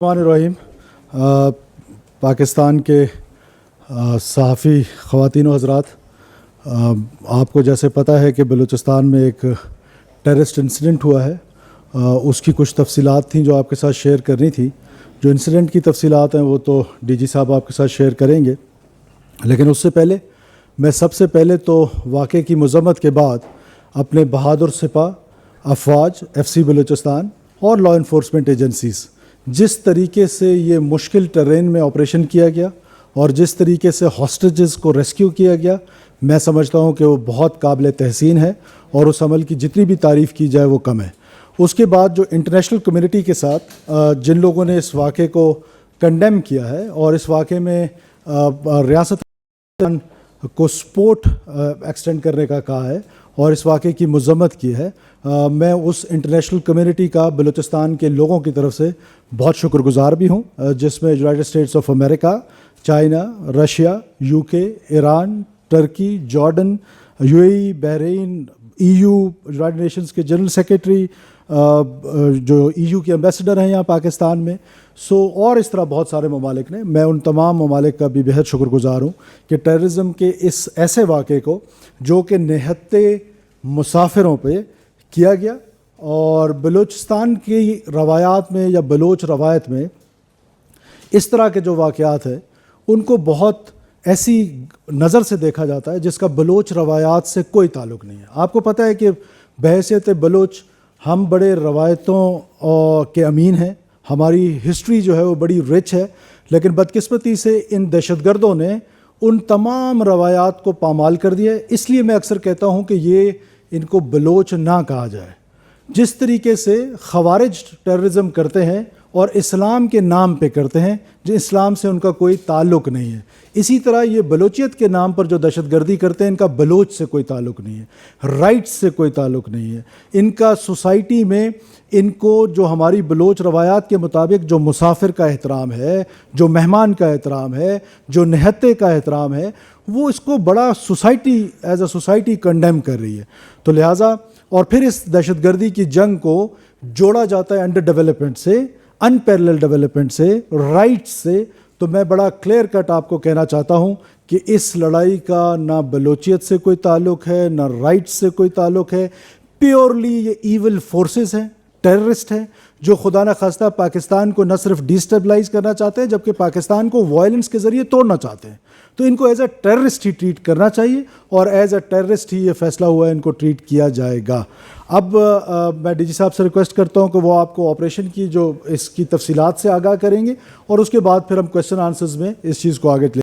रहीम पाकिस्तान के सहाफ़ी ख़वातीन व हज़रात, आपको जैसे पता है कि बलूचिस्तान में एक टेररिस्ट इंसिडेंट हुआ है। उसकी कुछ तफसीलात थी जो आपके साथ शेयर करनी थी। जो इंसिडेंट की तफसीलात हैं वो तो डीजी साहब आपके साथ शेयर करेंगे, लेकिन उससे पहले मैं सबसे पहले तो वाक़े की मज़म्मत के बाद अपने बहादुर सिपाह, अफवाज, FC बलूचिस्तान और लॉ इन्फोर्समेंट एजेंसीज़, जिस तरीके से ये मुश्किल टेरेन में ऑपरेशन किया गया और जिस तरीके से हॉस्टेजेस को रेस्क्यू किया गया, मैं समझता हूँ कि वो बहुत काबिल तहसीन है और उस अमल की जितनी भी तारीफ़ की जाए वो कम है। उसके बाद जो इंटरनेशनल कम्युनिटी के साथ जिन लोगों ने इस वाक़े को कंडेम किया है और इस वाक़े में रियासत को सपोर्ट एक्सटेंड करने का कहा है और इस वाक़े की मज़म्मत की है, मैं उस इंटरनेशनल कम्युनिटी का बलूचिस्तान के लोगों की तरफ से बहुत शुक्रगुज़ार भी हूँ, जिसमें United states of America, China, Russia, UK, Iran, Turkey, Jordan, UAE, Bahrain, EU, United Nations के जनरल सेक्रेटरी, जो EU के एम्बेसडर हैं यहाँ पाकिस्तान में, और इस तरह बहुत सारे ममालिक ने, मैं उन तमाम ममालिक का भी बेहद शुक्रगुज़ार हूँ कि टेररिज़म के इस ऐसे वाक़े को जो कि निहत्ते मुसाफिरों पे किया गया और बलूचिस्तान की रवायात में या बलोच रवायत में इस तरह के जो वाक़यात हैं उनको बहुत ऐसी नज़र से देखा जाता है जिसका बलोच रवायात से कोई ताल्लुक़ नहीं है। आपको पता है कि बहैसियत बलोच हम बड़े रवायतों के अमीन हैं, हमारी हिस्ट्री जो है वो बड़ी रिच है, लेकिन बदकिस्मती से इन दहशतगर्दों ने उन तमाम रवायात को पामाल कर दिया है। इसलिए मैं अक्सर कहता हूँ कि ये इनको बलोच ना कहा जाए। जिस तरीके से ख़वारिज टेररिज़म करते हैं और इस्लाम के नाम पे करते हैं, जो इस्लाम से उनका कोई ताल्लुक़ नहीं है, इसी तरह ये बलोचियत के नाम पर जो दहशतगर्दी करते हैं, इनका बलोच से कोई ताल्लुक़ नहीं है, राइट्स से कोई ताल्लुक़ नहीं है। इनका सोसाइटी में इनको जो हमारी बलोच रवायात के मुताबिक जो मुसाफिर का एहतराम है, जो मेहमान का एहतराम है, जो निहत्ते का एहतराम है, वो इसको बड़ा society as a society condemn कर रही है। तो लिहाजा और फिर इस दहशतगर्दी की जंग को जोड़ा जाता है अंडर डेवलपमेंट से, अनपैरेलल डेवलपमेंट से, राइट्स से। तो मैं बड़ा क्लियर कट आपको कहना चाहता हूँ कि इस लड़ाई का ना बलोचियत से कोई ताल्लुक़ है, ना राइट्स से कोई ताल्लुक़ है। प्योरली ये ईविल फोर्सेस हैं, टेररिस्ट हैं, जो खुदा न खास्ता पाकिस्तान को न सिर्फ डिस्टेबलाइज करना चाहते हैं जबकि पाकिस्तान को वायलेंस के ज़रिए तोड़ना चाहते हैं। तो इनको एज अ टेररिस्ट ही ट्रीट करना चाहिए और एज अ टेररिस्ट ही ये फैसला हुआ है इनको ट्रीट किया जाएगा। अब मैं डीजी साहब से रिक्वेस्ट करता हूं कि वो आपको ऑपरेशन की जो इसकी तफसीलात से आगाह करेंगे और उसके बाद फिर हम क्वेश्चन आंसर्स में इस चीज़ को आगे